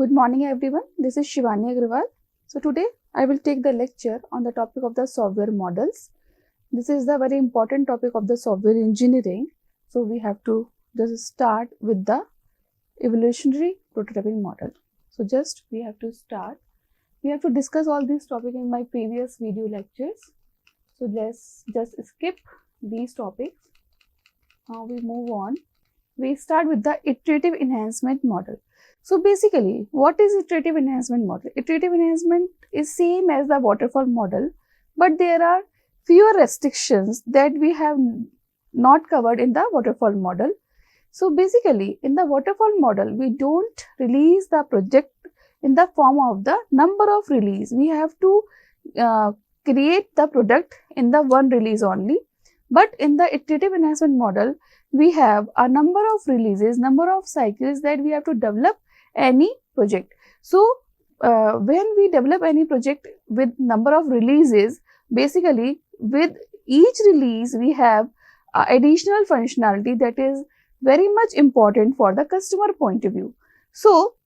Good morning everyone, this is Shivani Agarwal. So today I will take the lecture on the topic of the software models. This is the very important topic of the software engineering. So we have to just start with the evolutionary prototyping model. So just we have to discuss all these topics in my previous video lectures. So let's just skip these topics. Now we move on. We start with the iterative enhancement model. So basically, what is iterative enhancement model? Iterative enhancement is same as the waterfall model, but there are fewer restrictions that we have not covered in the waterfall model. So basically, in the waterfall model, we don't release the project in the form of the number of release. We have to create the product in the one release only. But in the iterative enhancement model, we have a number of releases, number of cycles that we have to develop any project. So when we develop any project with number of releases, basically with each release we have additional functionality that is very much important for the customer point of view. So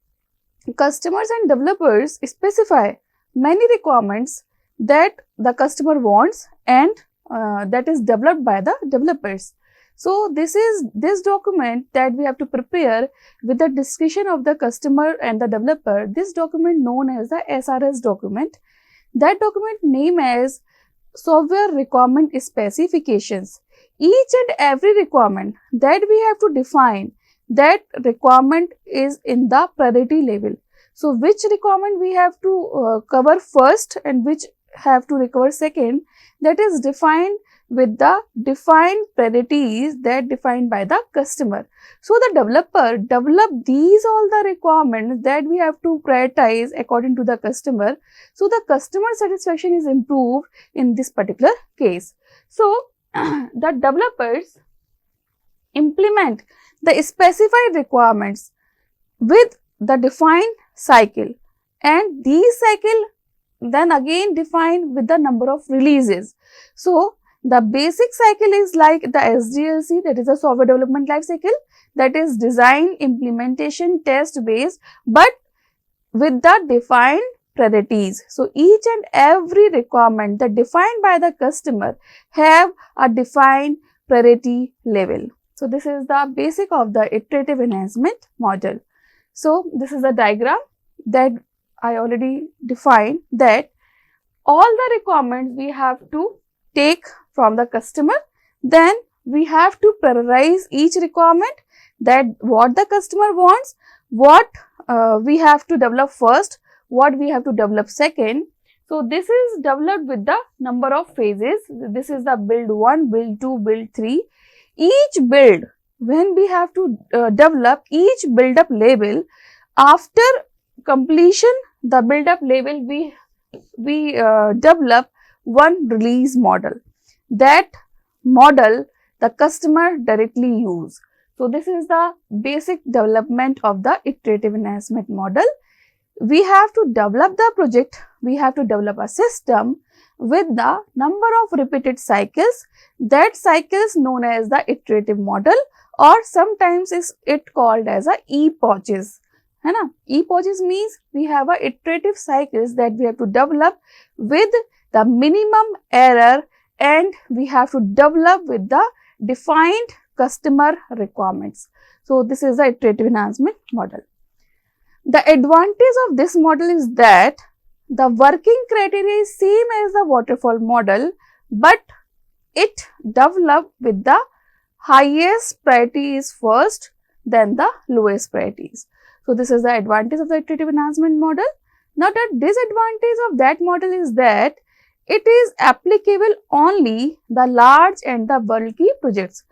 customers and developers specify many requirements that the customer wants and that is developed by the developers. So this document that we have to prepare with the discussion of the customer and the developer. This document known as the SRS document. That document name as software requirement specifications. Each and every requirement that we have to define, that requirement is in the priority level. So which requirement we have to cover first and which have to recover second, that is defined with the defined priorities that defined by the customer. So the developer develop these all the requirements that we have to prioritize according to the customer. So the customer satisfaction is improved in this particular case. So the developers implement the specified requirements with the defined cycle, and these cycle then again defined with the number of releases. So the basic cycle is like the SDLC, that is a software development life cycle, that is design, implementation, test based, but with the defined priorities. So each and every requirement that defined by the customer have a defined priority level. So this is the basic of the iterative enhancement model. So this is a diagram that I already defined, that all the requirements we have to take from the customer, then we have to prioritize each requirement, that what the customer wants, what we have to develop first, what we have to develop second. So this is developed with the number of phases. This is the build 1, build 2, build 3. Each build, when we have to develop each build up level, after completion the build up level, we develop one release model. That model the customer directly use. So this is the basic development of the iterative enhancement model. We have to develop the project, we have to develop a system with the number of repeated cycles. That cycle is known as the iterative model, or sometimes is it called as a epochs. Epochs means we have a iterative cycles that we have to develop with the minimum error, and we have to develop with the defined customer requirements. So this is the iterative enhancement model. The advantage of this model is that the working criteria is same as the waterfall model, but it developed with the highest priorities first, then the lowest priorities. So this is the advantage of the iterative enhancement model. Now the disadvantage of that model is that it is applicable only the large and the bulky projects.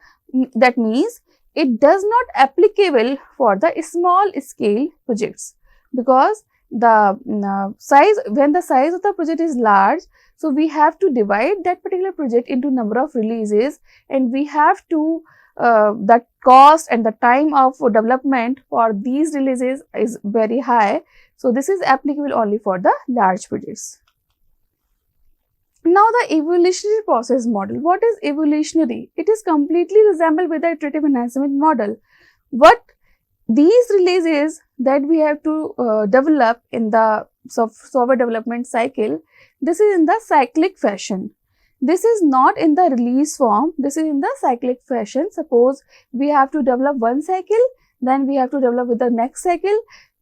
That means it does not applicable for the small scale projects, because the size, when the size of the project is large, so we have to divide that particular project into number of releases, and we have to the cost and the time of development for these releases is very high. So this is applicable only for the large projects. Now the evolutionary process model. What is evolutionary? It is completely resembled with the iterative enhancement model. What these releases that we have to develop in the software development cycle, this is in the cyclic fashion. This is not in the release form, this is in the cyclic fashion. Suppose we have to develop one cycle, then we have to develop with the next cycle.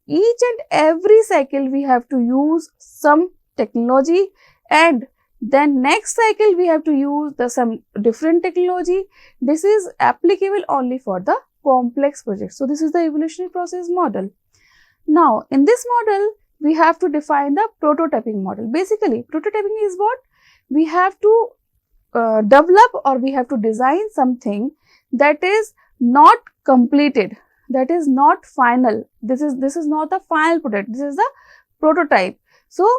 Each and every cycle we have to use some technology, and then next cycle we have to use some different technology. This is applicable only for the complex projects. So, this is the evolutionary process model. Now, in this model, we have to define the prototyping model. Basically, prototyping is what? We have to develop, or we have to design something that is not completed, that is not final. This is not the final product, this is the prototype. So,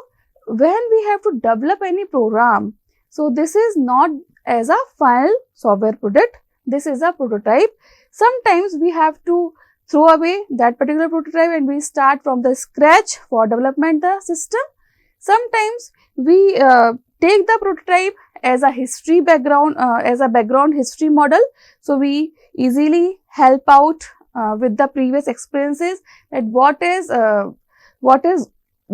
when we have to develop any program, so this is not as a final software product, this is a prototype. Sometimes we have to throw away that particular prototype and we start from the scratch for development the system. Sometimes we take the prototype as a history background, as a background history model. So, we easily help out with the previous experiences, that what is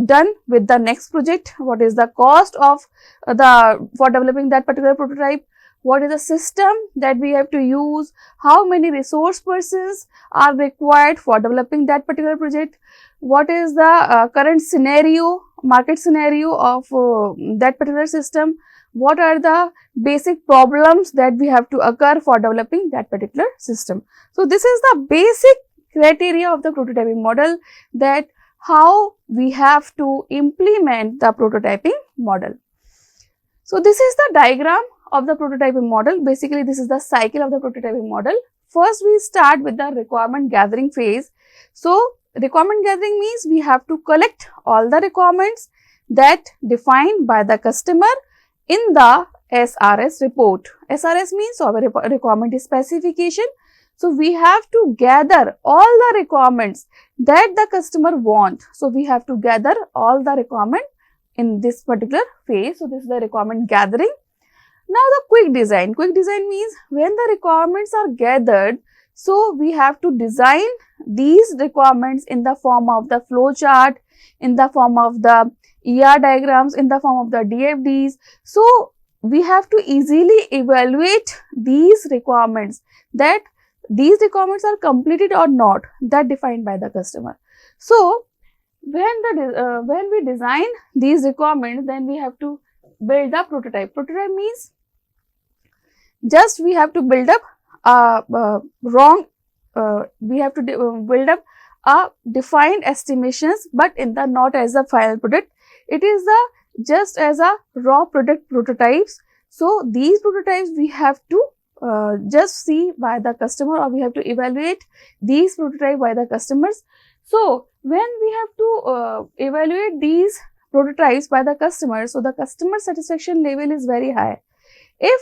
done with the next project, what is the cost of for developing that particular prototype, what is the system that we have to use, how many resource persons are required for developing that particular project, what is the current scenario, market scenario of that particular system, what are the basic problems that we have to occur for developing that particular system. So, this is the basic criteria of the prototyping model, that how we have to implement the prototyping model. So, this is the diagram of the prototyping model. Basically, this is the cycle of the prototyping model. First, we start with the requirement gathering phase. So, requirement gathering means we have to collect all the requirements that defined by the customer in the SRS report. SRS means software requirement specification. So, we have to gather all the requirements that the customer wants. So, we have to gather all the requirement in this particular phase. So, this is the requirement gathering. Now, the quick design. Quick design means when the requirements are gathered, so we have to design these requirements in the form of the flow chart, in the form of the ER diagrams, in the form of the DFDs. So, we have to easily evaluate these requirements, that these requirements are completed or not, that defined by the customer. So, when we design these requirements, then we have to build a prototype. Prototype means just we have to build up we have to build up a defined estimations, but in the not as a final product. It is the just as a raw product prototypes. So, these prototypes we have to just see by the customer, or we have to evaluate these prototypes by the customers. So, when we have to evaluate these prototypes by the customer, so the customer satisfaction level is very high. If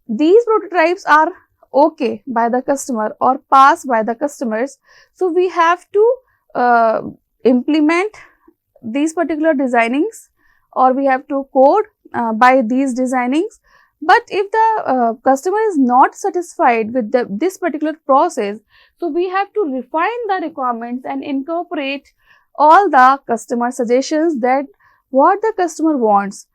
these prototypes are okay by the customer or pass by the customers, so we have to implement these particular designings, or we have to code by these designings. But if the customer is not satisfied with this particular process, so we have to refine the requirements and incorporate all the customer suggestions, that what the customer wants,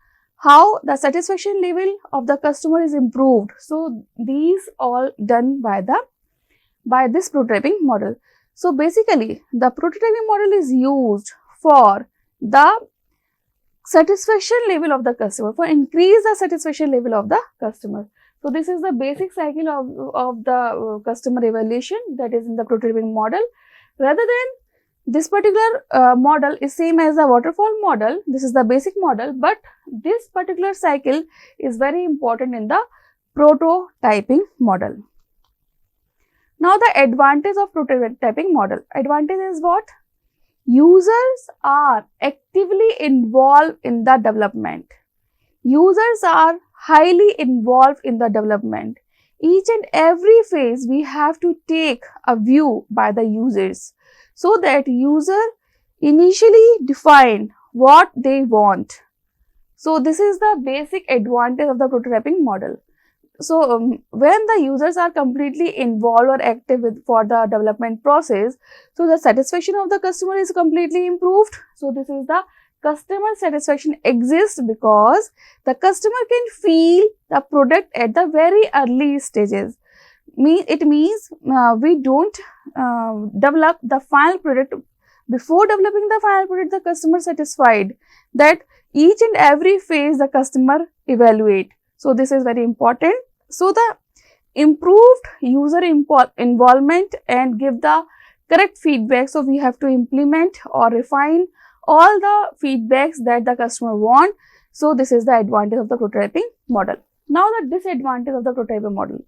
how the satisfaction level of the customer is improved. So, these all done by this prototyping model. So, basically the prototyping model is used for the satisfaction level of the customer, for increase the satisfaction level of the customer. So, this is the basic cycle of the customer evaluation, that is in the prototyping model. Rather than this particular model is same as the waterfall model, this is the basic model, but this particular cycle is very important in the prototyping model. Now, the advantage of prototyping model. Advantage is what? Users are actively involved in the development. Users are highly involved in the development. Each and every phase we have to take a view by the users, so that user initially define what they want. So, this is the basic advantage of the prototyping model. when the users are completely involved or active for the development process, so the satisfaction of the customer is completely improved. So this is the customer satisfaction exists because the customer can feel the product at the very early stages. It means we don't develop the final product. Before developing the final product, the customer satisfied that each and every phase the customer evaluate. So this is very important. So the improved user involvement and give the correct feedback. So we have to implement or refine all the feedbacks that the customer want. So this is the advantage of the prototyping model. Now the disadvantage of the prototyping model.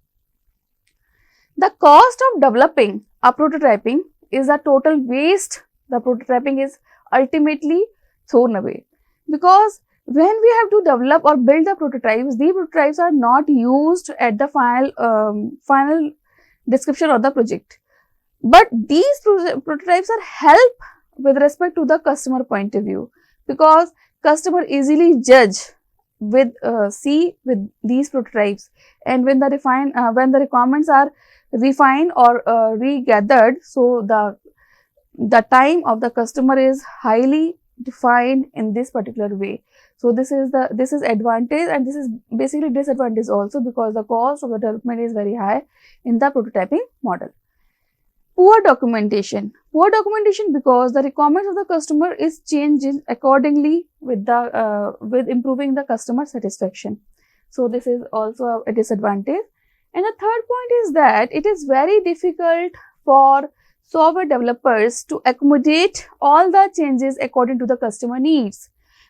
The cost of developing a prototyping is a total waste. The prototyping is ultimately thrown away because when we have to develop or build the prototypes, these prototypes are not used at the final description of the project. But these prototypes are help with respect to the customer point of view, because customer easily judge with with these prototypes, and when the requirements are refined or regathered, so the time of the customer is highly defined in this particular way. So this is advantage, and this is basically disadvantage also, because the cost of the development is very high in the prototyping model. Poor documentation because the requirements of the customer is changing accordingly with improving the customer satisfaction. So this is also a disadvantage. And the third point is that it is very difficult for software developers to accommodate all the changes according to the customer needs,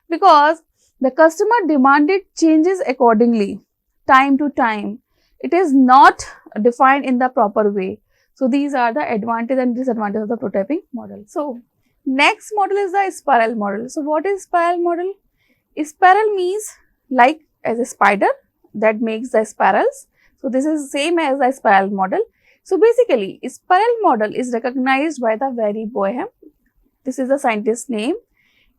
because the customer demanded changes accordingly, time to time. It is not defined in the proper way. So these are the advantage and disadvantage of the prototyping model. So next model is the spiral model. So what is spiral model? Spiral means like as a spider that makes the spirals. So this is same as the spiral model. So basically, spiral model is recognized by the Very Boehm. This is the scientist's name.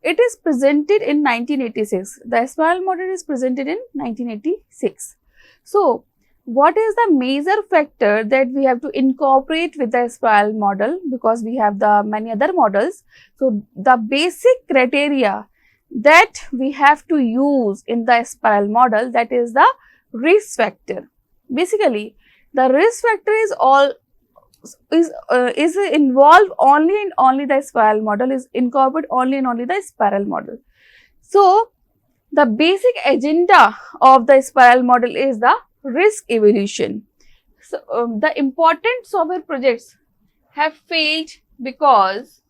It is presented in 1986. The spiral model is presented in 1986. So what is the major factor that we have to incorporate with the spiral model, because we have the many other models. So the basic criteria that we have to use in the spiral model, that is the risk factor. Basically, the risk factor is involved only and only the spiral model, is incorporated only and only the spiral model. So the basic agenda of the spiral model is the risk evolution. So the important software projects have failed because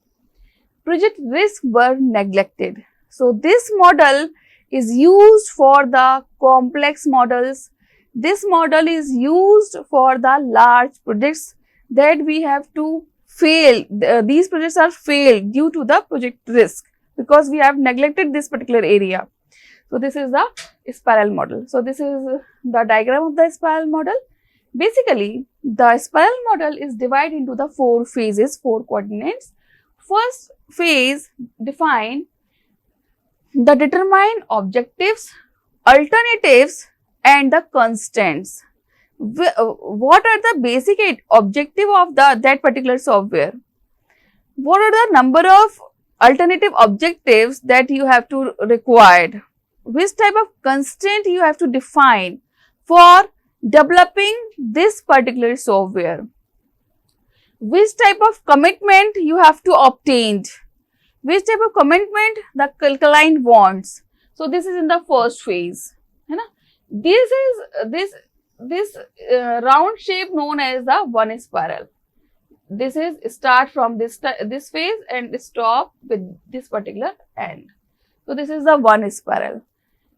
project risks were neglected. So this model is used for the complex models. This model is used for the large projects that we have to fail. These projects are failed due to the project risk, because we have neglected this particular area. So this is the spiral model. So this is the diagram of the spiral model. Basically, the spiral model is divided into the 4 phases, 4 coordinates. First phase define the determine objectives, alternatives and the constants. What are the basic objective of that particular software? What are the number of alternative objectives that you have to required? Which type of constraint you have to define for developing this particular software? Which type of commitment you have to obtain? Which type of commitment the client wants? So this is in the first phase. This is this round shape known as the one spiral. This is start from this phase and stop with this particular end. So this is the one spiral.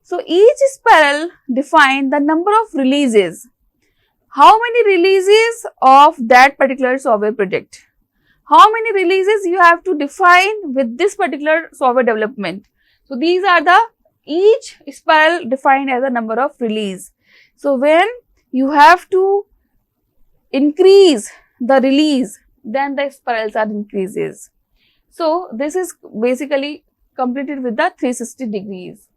So each spiral define the number of releases. How many releases of that particular software project? How many releases you have to define with this particular software development? So these are the each spiral defined as a number of release. So when you have to increase the release, then the spirals are increases. So this is basically completed with the 360 degrees.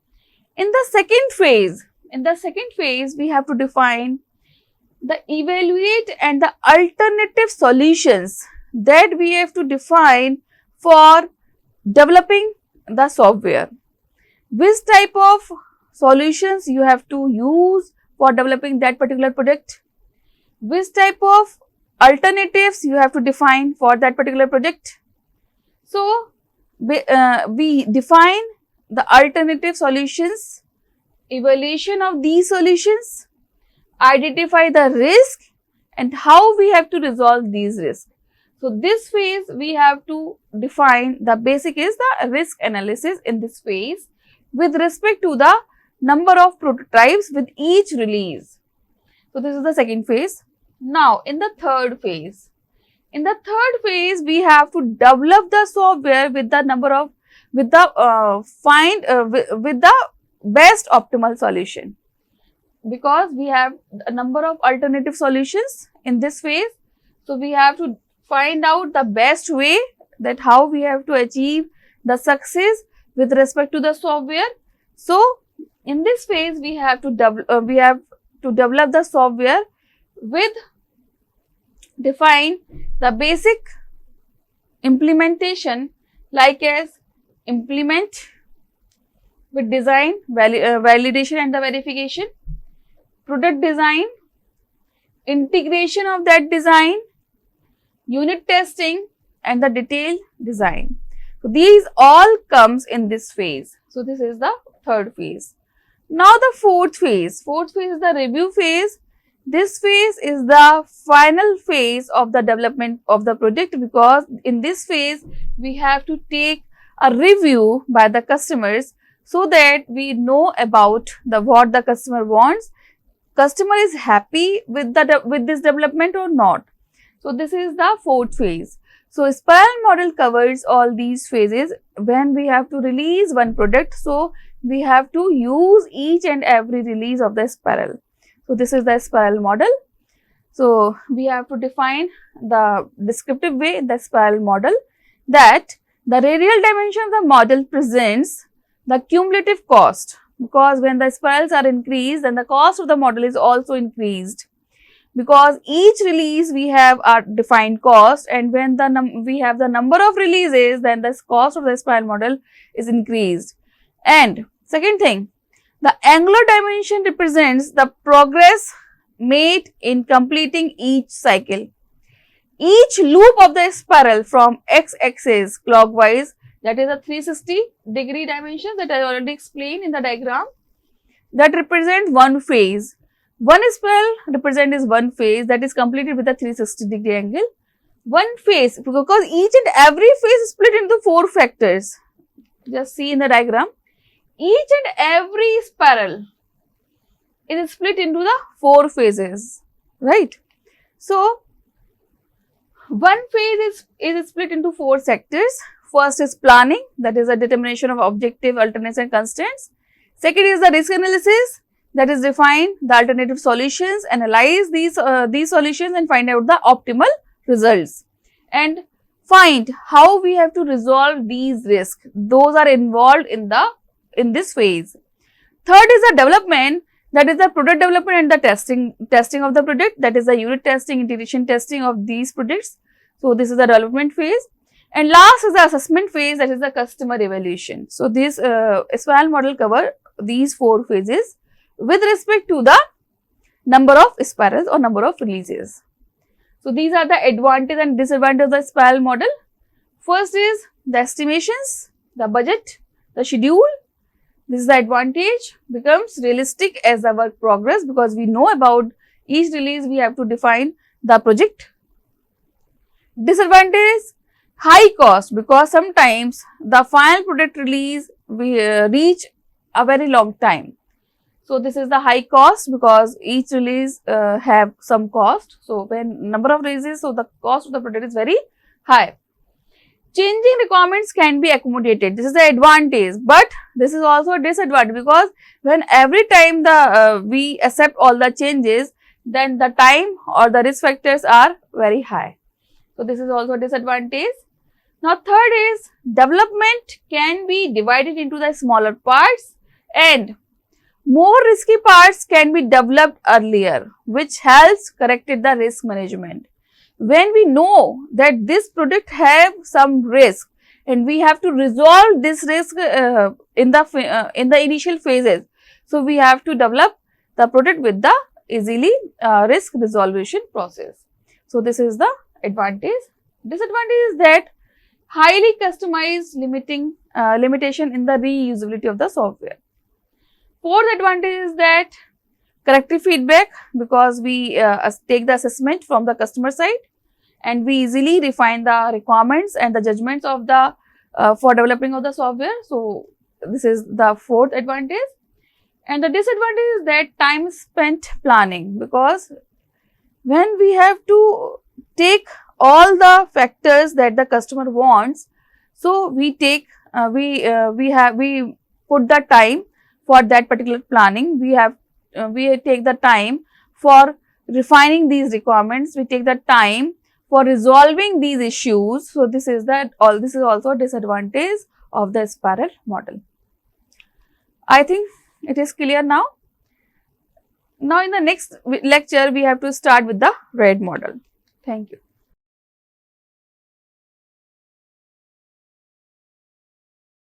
In the second phase we have to define the evaluate and the alternative solutions that we have to define for developing the software. Which type of solutions you have to use for developing that particular project? Which type of alternatives you have to define for that particular project? So, we define the alternative solutions, evaluation of these solutions, identify the risk and how we have to resolve these risks. So, this phase we have to define the basic is the risk analysis in this phase with respect to the number of prototypes with each release. So, this is the second phase. Now, in the third phase, we have to develop the software with the number of with the best optimal solution, because we have a number of alternative solutions in this phase. So, we have to find out the best way that how we have to achieve the success with respect to the software. So, in this phase we have to develop the software with define the basic implementation like as implement with design, validation and the verification, product design, integration of that design, unit testing and the detailed design. So, these all comes in this phase. So, this is the third phase. Now, the fourth phase is the review phase. This phase is the final phase of the development of the project, because in this phase we have to take a review by the customers so that we know about what the customer wants. Customer is happy with this development or not. So, this is the fourth phase. So, spiral model covers all these phases when we have to release one product. So, we have to use each and every release of the spiral. So, this is the spiral model. So, we have to define the descriptive way in the spiral model that the radial dimension of the model presents the cumulative cost, because when the spirals are increased, then the cost of the model is also increased, because each release we have a defined cost, and when we have the number of releases, then the cost of the spiral model is increased. And second thing, the angular dimension represents the progress made in completing each cycle. Each loop of the spiral from x-axis clockwise, that is a 360-degree dimension that I already explained in the diagram, that represents one phase. One spiral represents one phase that is completed with a 360-degree angle. One phase, because each and every phase is split into 4 factors. Just see in the diagram. Each and every spiral is split into the 4 phases, right? So, one phase is split into 4 sectors. First is planning, that is a determination of objective, alternates and constraints. Second is the risk analysis, that is define the alternative solutions, analyze these solutions and find out the optimal results, and find how we have to resolve these risks. Those are involved in this phase. Third is the development, that is the product development and the testing of the product, that is the unit testing, integration testing of these products. So, this is the development phase. And last is the assessment phase, that is the customer evaluation. So, this spiral model cover these 4 phases with respect to the number of spirals or number of releases. So, these are the advantage and disadvantage of the spiral model. First is the estimations, the budget, the schedule. This is the advantage, becomes realistic as the work progress, because we know about each release we have to define the project. Disadvantage, high cost, because sometimes the final product release we reach a very long time. So, this is the high cost, because each release have some cost. So, when number of releases, so the cost of the product is very high. Changing requirements can be accommodated. This is the advantage, but this is also a disadvantage, because when every time we accept all the changes, then the time or the risk factors are very high. So, this is also a disadvantage. Now, third is development can be divided into the smaller parts, and More risky parts can be developed earlier, which helps corrected the risk management. When we know that this product have some risk and we have to resolve this risk in the initial phases, so we have to develop the product with the easily risk resolution process. So this is the advantage. Disadvantage is that highly customized limitation in the reusability of the software. Fourth advantage is that corrective feedback, because we take the assessment from the customer side and we easily refine the requirements and the judgments of the for developing of the software. So this is the fourth advantage. And the disadvantage is that time spent planning, because when we have to take all the factors that the customer wants, so we take we put the time for that particular planning. We take the time for refining these requirements, we take the time for resolving these issues. So this is also a disadvantage of the spiral model. I think it is clear now. Now in the next lecture we have to start with the red model. Thank you.